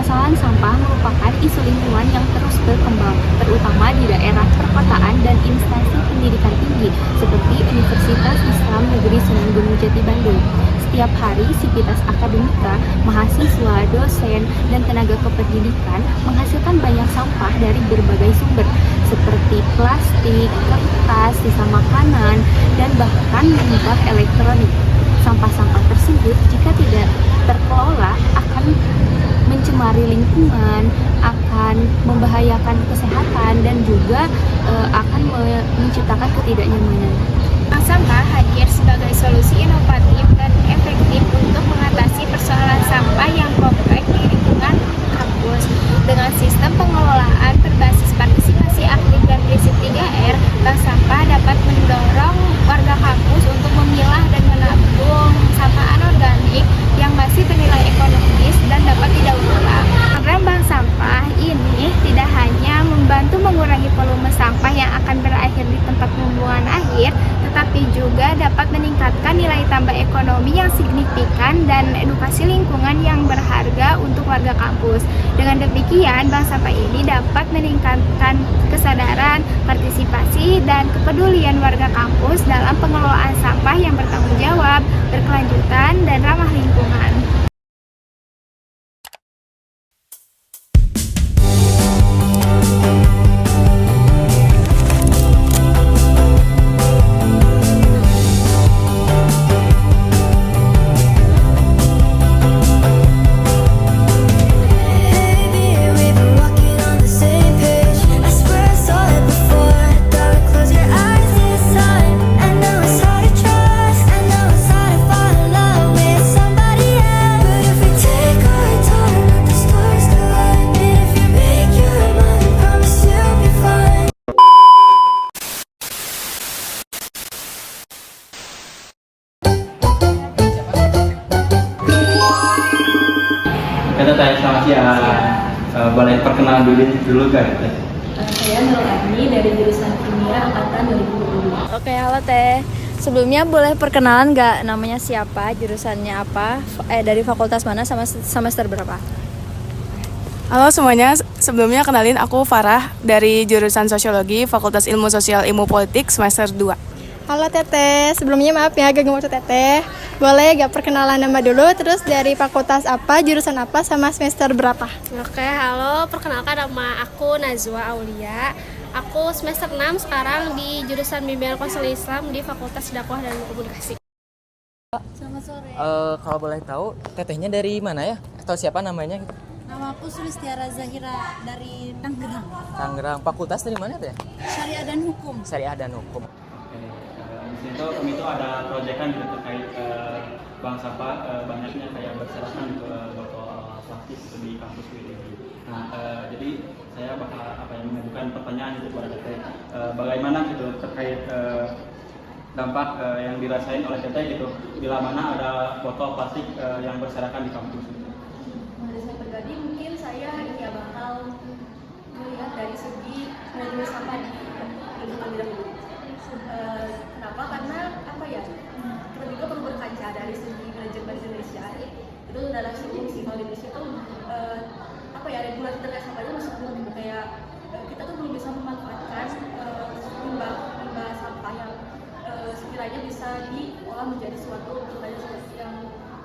Permasalahan sampah merupakan isu lingkungan yang terus berkembang, terutama di daerah perkotaan dan instansi pendidikan tinggi, seperti Universitas Islam Negeri Sunan Gunung Jati Bandung. Setiap hari, sivitas akademika, mahasiswa, dosen, dan tenaga kependidikan menghasilkan banyak sampah dari berbagai sumber, seperti plastik, kertas, sisa makanan, dan bahkan limbah elektronik. Sampah-sampah tersebut jika tidak terkelola akan mencemari lingkungan, akan membahayakan kesehatan, dan juga akan menciptakan ketidaknyamanan. Bank sampah hadir sebagai solusi inovatif dan efektif untuk mengatasi persoalan sampah yang kompleks di lingkungan kampus. Dengan sistem pengelolaan berbasis partisipasi aktif dan prinsip 3R, bank sampah dapat mendorong warga kampus untuk memilah dan menabung sampah anorganik yang masih bernilai ekonomis dan dapat didaur ulang. Program bank sampah ini tidak hanya membantu mengurangi volume sampah yang akan berakhir di tempat pembuangan akhir, tetapi juga dapat meningkatkan nilai tambah ekonomi yang signifikan dan edukasi lingkungan yang berharga untuk warga kampus. Dengan demikian, bank sampah ini dapat meningkatkan kesadaran, partisipasi, dan kepedulian warga kampus dalam pengelolaan sampah yang bertanggung jawab, berkelanjutan, dan ramah lingkungan. Teteh, selamat siang. Boleh perkenalan dulu kan? Saya Nur Arni dari jurusan Kimia angkatan 2020. Oke, halo Teh. Sebelumnya boleh perkenalan nggak, namanya siapa, jurusannya apa, dari fakultas mana, sama semester berapa? Halo semuanya, sebelumnya kenalin aku Farah dari jurusan Sosiologi, Fakultas Ilmu Sosial Ilmu Politik semester 2. Halo Teteh, sebelumnya maaf ya agak ngemot Teteh. Boleh gak perkenalan nama dulu, terus dari fakultas apa, jurusan apa, sama semester berapa? Oke, halo, perkenalkan nama aku Nazwa Aulia. Aku semester 6 sekarang di jurusan Bimbingan Konseling Islam di Fakultas Dakwah dan Komunikasi. Selamat sore. Kalau boleh tahu, tetehnya dari mana ya? Atau siapa namanya? Nama aku Sulistiara Zahira dari Tangerang. Tangerang. Fakultas dari mana teh? Syariah dan Hukum. Syariah dan Hukum. Di situ kami itu ada proyekan gitu terkait bank sampah, banyaknya kayak berserakan gitu botol plastik gitu di kampus ini. Nah, jadi saya bakal mengajukan pertanyaan itu kepada teteh, bagaimana gitu terkait dampak yang dirasain oleh teteh gitu bila mana ada botol plastik yang berserakan di kampus. Dari saya pribadi mungkin saya bakal melihat dari segi manajemen sampah di lingkungan dahulu. Kenapa? Karena kita juga perlu berkaca dari segi manajemen Indonesia. Itu adalah fungsi kalau Indonesia itu regulasi terkait sampah itu masih belum gitu, kayak kita tuh belum bisa memanfaatkan limbah sampah yang sekiranya bisa diolah menjadi suatu yang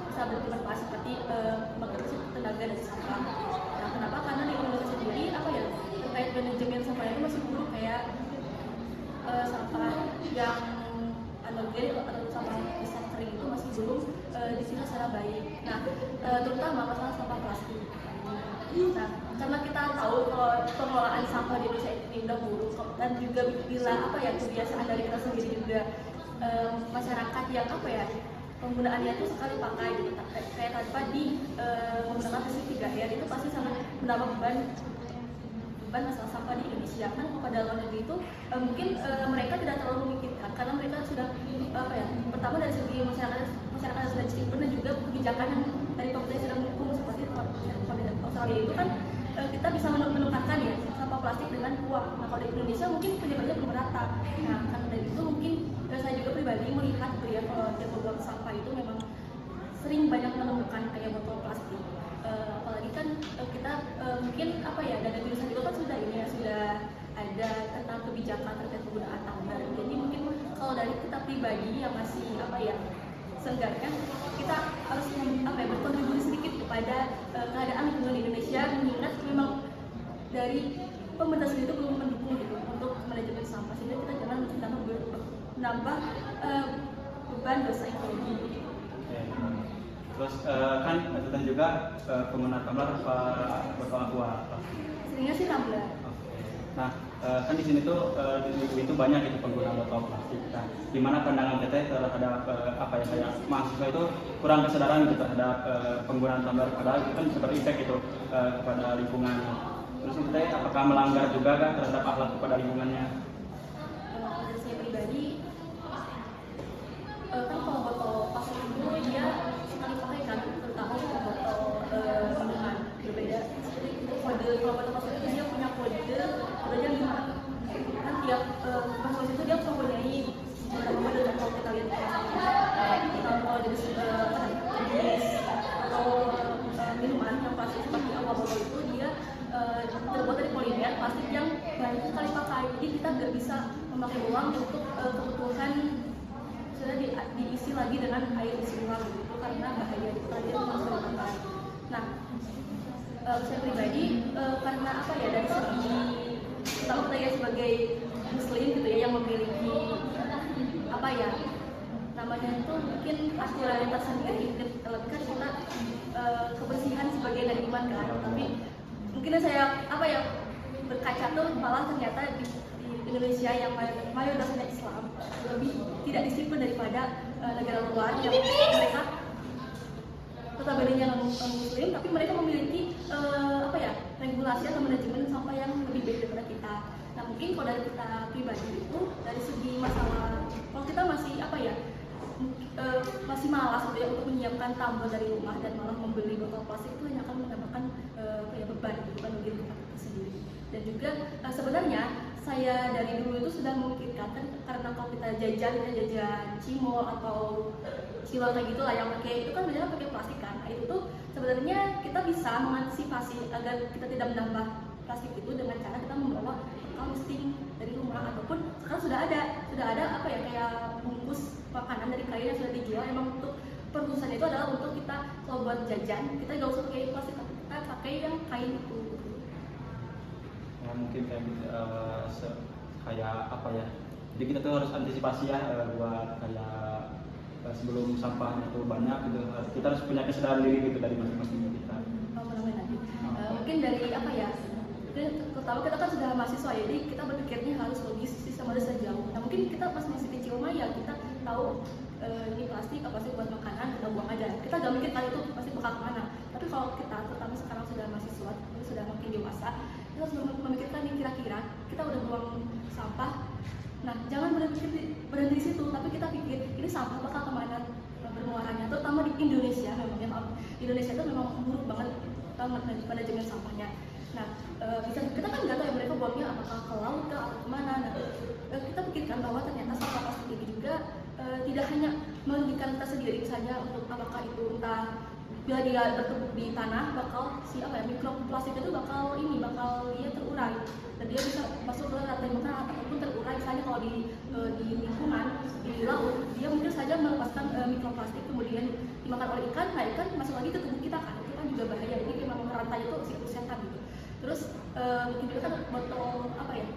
bisa bermanfaat seperti membangkit tenaga dari sampah. Nah, kenapa? Karena di Indonesia sendiri terkait manajemen sampah itu masih buruk, kayak sampah yang anorganik atau sampah besar kering itu masih belum disitu secara baik. Nah, terutama masalah sampah plastik. Nah, karena kita tahu kalau pengelolaan sampah di Indonesia ini udah buruk, dan juga bila kebiasaan dari kita sendiri juga masyarakat yang penggunaannya itu sekali pakai gitu, kayak tanpa menggunakan prinsip 3R itu pasti sangat menambah beban masalah sampah di Indonesia. Kan pada luar negeri itu mungkin mereka tidak terlalu memikirkan karena mereka sudah pertama dari segi masyarakat sudah cipen, dan juga kebijakan yang dari pemerintah sudah mendukung, seperti Australia itu kan kita bisa menukarkan ya sampah plastik dengan uang. Nah, kalau di Indonesia mungkin pejabatnya belum merata. Nah, karena dari itu mungkin saya juga pribadi melihat kalau dia membuang sampah itu memang sering banyak menemukan kayak botol plastik. Apalagi kan kita mungkin apa ya, dari jurusan itu kan sudah ini ya, sudah ada tentang kebijakan terkait penggunaan tumbler. Jadi mungkin kalau dari kita pribadi yang masih apa ya, seenggaknya kita harus apa ya, berkontribusi sedikit kepada keadaan lingkungan di Indonesia, mengingat memang dari pemerintah sendiri itu belum mendukung gitu untuk manajemen sampah, sehingga kita jangan menambah beban dosa ekologi. Terus kan tentang juga penggunaan tumbler botol aqua. Seringnya sih tumbler. Nah, kan di sini tuh di UIN itu banyak gitu penggunaan botol plastik. Nah, gimana pandangan teteh terhadap apa ya, kayak mahasiswa itu kurang kesadaran gitu terhadap penggunaan tumbler, padahal itu kan bisa berimpact gitu kepada lingkungan. Terus teteh apakah melanggar juga kan terhadap akhlak kepada lingkungannya? Dari saya pribadi, kan kalau botol plastik itu dia sekali pakai kan, terutama botol minuman berbeda. Seperti kode, kalau botol plastik itu dia punya kodenya 5. Kan tiap botol itu dia mempunyai beberapa kode, dan kalau kita lihat kalau jenis atau minuman yang plastik seperti aqua botol itu dia terbuat dari polimer plastik yang banyak sekali pakai. Jadi kita nggak bisa memakai uang untuk kebutuhan sudah diisi lagi dengan air isi ulang gitu, karena bahaya itu tadi harus dilakukan. Nah, saya pribadi karena apa ya, dari segi kalau saya sebagai muslim gitu ya, yang memiliki apa ya namanya itu mungkin aspirasi sendiri, kan kita kebersihan sebagai dari iman kan, tapi mungkin saya apa ya berkaca tuh malah ternyata di Indonesia yang mayoritasnya Islam lebih tidak disiplin daripada negara luar yang mereka notabene non muslim, tapi mereka memiliki apa ya regulasi atau manajemen sampah yang lebih baik daripada kita. Nah mungkin kalau dari kita pribadi itu dari segi masalah, kalau kita masih apa ya masih malas gitu ya untuk menyiapkan tumbler dari rumah dan malah membeli botol plastik, itu hanya akan menambahkan beban gitu kan bagi kita sendiri. Dan juga sebenarnya saya dari dulu itu sudah memikirkan kan, karena kalau kita jajan cimol atau cilok kayak gitu lah yang pakai itu kan biasanya pakai plastik kan. Nah, itu tuh sebenarnya kita bisa mengantisipasi agar kita tidak menambah plastik itu dengan cara kita membawa bekal listing dari rumah, ataupun sekarang sudah ada apa ya kayak bungkus makanan dari kain yang sudah dijual. Emang untuk perumusan itu adalah untuk kita kalau buat jajan kita nggak usah pakai plastik, kita pakai yang kain itu. Ya, mungkin kayak gitu, kayak apa ya, jadi kita tuh harus antisipasi ya buat kayak sebelum sampahnya itu banyak gitu, kita harus punya kesadaran diri gitu dari masing-masing kita. Mungkin dari apa ya, terutama kita kan sudah mahasiswa ya, jadi kita berpikirnya harus logis sama desa jauh. Nah mungkin kita pas masih kecil mah ya kita tahu ini plastik apa sih buat makanan, kita buang aja, kita gak mikir kan itu pasti bakal kemana. Tapi kalau kita terutama sekarang sudah mahasiswa, sudah makin dewasa, kita harus memikirkan nih kira-kira kita udah buang sampah. Nah jangan berhenti di situ, tapi kita pikir ini sampah bakal kemana bermuaranya, terutama di Indonesia. Memang Indonesia itu memang buruk banget manajemen sampahnya. Nah, kita kan nggak tahu ya mereka buangnya apakah ke laut atau kemana. Nah, kita pikirkan bahwa ternyata sampah plastik ini juga tidak hanya merugikan kita sendiri saja, untuk apakah itu entah bila dia bertumpuk di tanah bakal mikroplastik itu bakal dia terurai dan dia bisa masuk ke rantai makanan ataupun terurai. Misalnya kalau di lingkungan di laut, dia mungkin saja melepaskan mikroplastik kemudian dimakan oleh ikan, nah ikan masuk lagi ke tubuh kita kan, itu kan juga bahaya. Jadi memang rantai itu siklus setan gitu. Terus mungkin juga kan botol apa ya,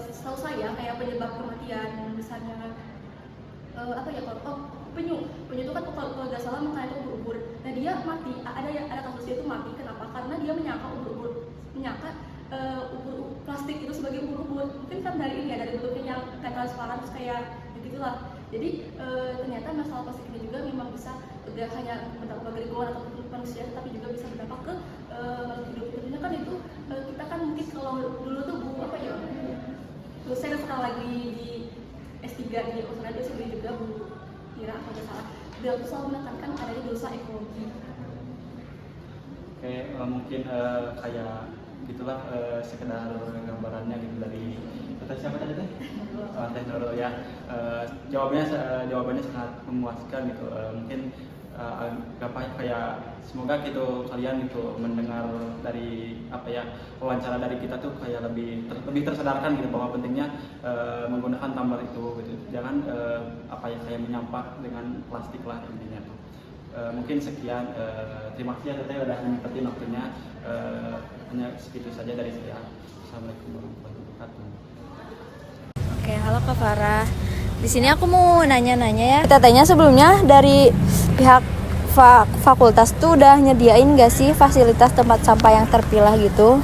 setahu saya kayak penyebab kematian misalnya penyu itu kan kalau nggak salah makan itu ubur-ubur. Nah dia mati, ada kasusnya itu mati. Kenapa? Karena dia menyangka ubur plastik itu sebagai ubur-ubur. Mungkin kan dari ini ya, dari bentuknya yang kayak transparan terus kayak begitulah. Jadi ternyata masalah plastik ini juga memang bisa tidak hanya berdampak bagi lingkungan atau manusia, tapi juga bisa berdampak ke makhluk hidup. Tentunya kan itu kita kan mungkin kalau dulu tuh saya sekarang lagi di S3 di Australia, dia sendiri juga Bu Ira kalau tidak salah, beliau tuh selalu menekankan adanya dosa ekologi. Oke, mungkin kayak gitulah sekedar gambarannya gitu dari siapa tadi teh? Teh Nurul ya. Jawabannya sangat memuaskan gitu. Mungkin kayak semoga gitu kalian gitu mendengar dari wawancara dari kita tuh kayak lebih tersadarkan gitu bahwa pentingnya menggunakan tumbler itu gitu. Jangan kayak menyampah dengan plastik lah intinya tuh. Mungkin sekian, terima kasih ya Teteh udah nyempetin waktunya. Hanya segitu saja dari saya. Assalamualaikum warahmatullahi wabarakatuh. Oke, halo Kak Farah. Di sini aku mau nanya-nanya ya. Tetehnya sebelumnya dari pihak fakultas tuh udah nyediain gak sih fasilitas tempat sampah yang terpilah gitu?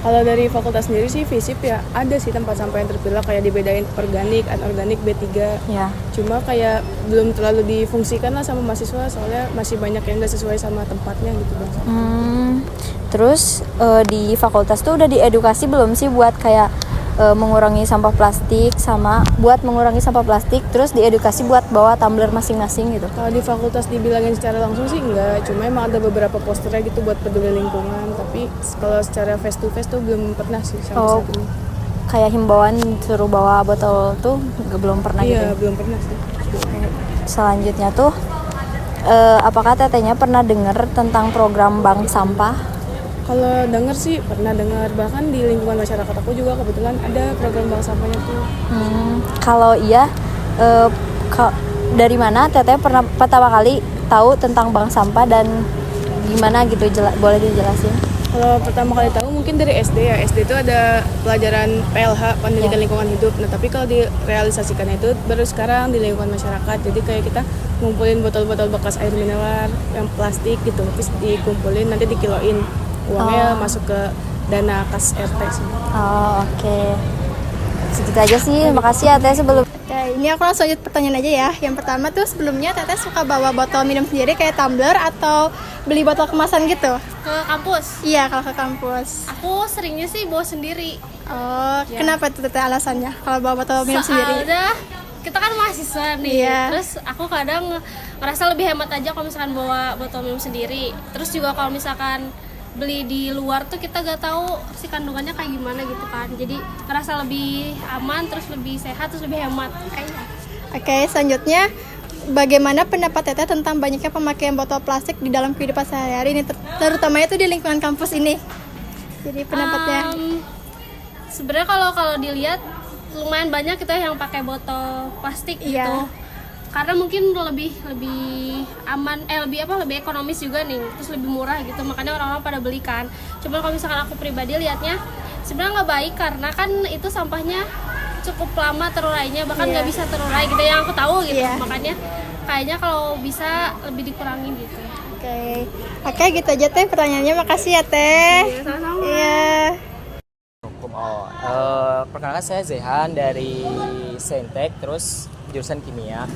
Kalau dari fakultas sendiri sih FISIP ya ada sih tempat sampah yang terpilah, kayak dibedain organik, anorganik, B3. Ya. Cuma kayak belum terlalu difungsikan lah sama mahasiswa, soalnya masih banyak yang gak sesuai sama tempatnya gitu Bang. Terus di fakultas tuh udah diedukasi belum sih buat kayak mengurangi sampah plastik, sama buat mengurangi sampah plastik, terus diedukasi buat bawa tumbler masing-masing gitu? Kalau di fakultas dibilangin secara langsung sih enggak, cuma emang ada beberapa posternya gitu buat peduli lingkungan, tapi kalau secara face to face tuh belum pernah sih sampai saat ini. Kayak himbauan suruh bawa botol tuh belum pernah gitu? Iya, belum pernah sih. Selanjutnya tuh apakah tetehnya pernah dengar tentang program bank sampah? Kalau denger sih pernah dengar, bahkan di lingkungan masyarakat aku juga kebetulan ada program bank sampahnya tuh. Kalau iya, dari mana teteh pertama kali tahu tentang bank sampah dan gimana gitu, boleh dijelasin? Kalau pertama kali tahu mungkin dari SD ya. SD itu ada pelajaran PLH, pendidikan lingkungan hidup. Nah tapi kalau direalisasikan itu baru sekarang di lingkungan masyarakat. Jadi kayak kita ngumpulin botol-botol bekas air mineral yang plastik gitu, terus dikumpulin nanti dikiloin. Uangnya masuk ke dana kas RT sih. Oke. Segitu aja sih. Makasih ya Teh sebelum. Oke, ini aku langsung lanjut pertanyaan aja ya. Yang pertama tuh sebelumnya Teteh suka bawa botol minum sendiri kayak tumbler atau beli botol kemasan gitu? Ke kampus? Iya, kalau ke kampus. Aku seringnya sih bawa sendiri. Oh, kenapa tuh Teteh alasannya kalau bawa botol minum sendiri? Soalnya kita kan mahasiswa nih, Iya. terus aku kadang ngerasa lebih hemat aja kalau misalkan bawa botol minum sendiri. Terus juga kalau misalkan beli di luar tuh kita gak tahu si kandungannya kayak gimana gitu kan, jadi ngerasa lebih aman, terus lebih sehat, terus lebih hemat. Oke, selanjutnya bagaimana pendapat Teteh tentang banyaknya pemakaian botol plastik di dalam kehidupan sehari-hari ini, terutamanya itu di lingkungan kampus ini? Jadi pendapatnya? Sebenarnya kalau dilihat lumayan banyak kita yang pakai botol plastik gitu. Karena mungkin lebih aman, lebih ekonomis juga nih, terus lebih murah gitu, makanya orang-orang pada beli kan. Cuman kalau misalkan aku pribadi lihatnya sebenarnya nggak baik, karena kan itu sampahnya cukup lama terurainya, bahkan nggak bisa terurai gitu yang aku tahu gitu. Makanya kayaknya kalau bisa lebih dikurangin gitu. Oke, gitu aja Teh pertanyaannya. Makasih ya Teh. Iya, sama-sama. Iya. Perkenalkan saya Zehan dari Saintek, terus jurusan kimia.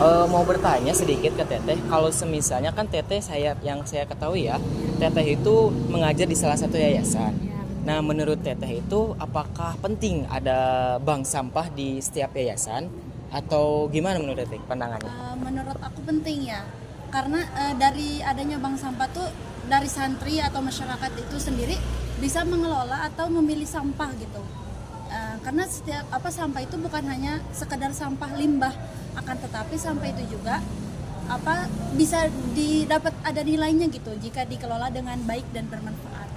Mau bertanya sedikit ke Teteh, kalau semisalnya kan Teteh yang saya ketahui ya, Teteh itu mengajar di salah satu yayasan. Nah, menurut Teteh itu apakah penting ada bank sampah di setiap yayasan atau gimana menurut Teteh pandangannya? Menurut aku penting ya, karena dari adanya bank sampah tuh dari santri atau masyarakat itu sendiri bisa mengelola atau memilih sampah gitu. Karena setiap sampah itu bukan hanya sekedar sampah limbah, akan tetapi sampah itu juga bisa didapat ada nilainya gitu jika dikelola dengan baik dan bermanfaat.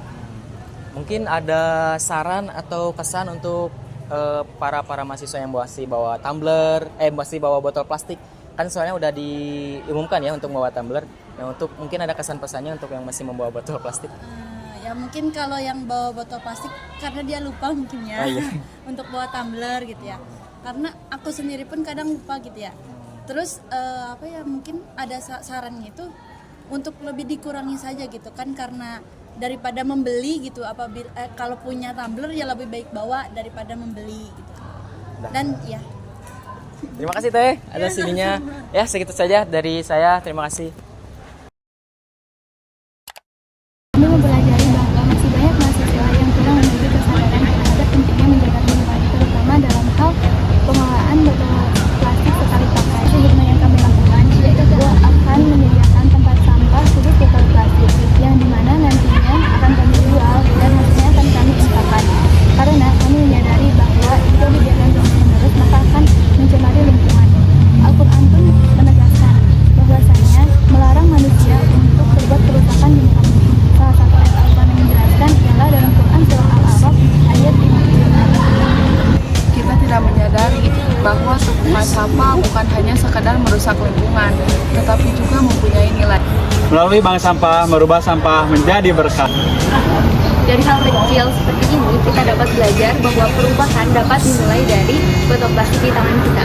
Mungkin ada saran atau kesan untuk para mahasiswa yang masih bawa tumbler, masih bawa botol plastik. Kan soalnya udah diumumkan ya untuk membawa tumbler. Nah, untuk mungkin ada kesan pesannya untuk yang masih membawa botol plastik. Ya mungkin kalau yang bawa botol plastik karena dia lupa mungkin ya untuk bawa tumbler gitu ya. Karena aku sendiri pun kadang lupa gitu ya. Terus mungkin ada sarannya itu untuk lebih dikurangi saja gitu kan, karena daripada membeli gitu, kalau punya tumbler ya lebih baik bawa daripada membeli gitu. Dan ya. Terima kasih Teh, ada sininya. Ya, segitu saja dari saya. Terima kasih. Kami mempelajari bahwa masih banyak mahasiswa yang kurang memiliki kesadaran terhadap pentingnya menjaga lingkungan, terutama dalam hal pengelolaan botol plastik sekali pakai. Sebenarnya yang kami lakukan yaitu akan menyediakan tempat sampah khusus botol plastik, yang dimana nantinya akan kami jual dan hasilnya akan kami infakkan. Karena kami menyadari bahwa jika dibiarkan terus-menerus maka akan mencemari lingkungan. Al-Quran pun menegaskan bahwa Bank sampah bukan hanya sekadar merusak lingkungan, tetapi juga mempunyai nilai. Melalui bank sampah, merubah sampah menjadi berkah. Dari hal kecil seperti ini, kita dapat belajar bahwa perubahan dapat dimulai dari botol plastik di tangan kita.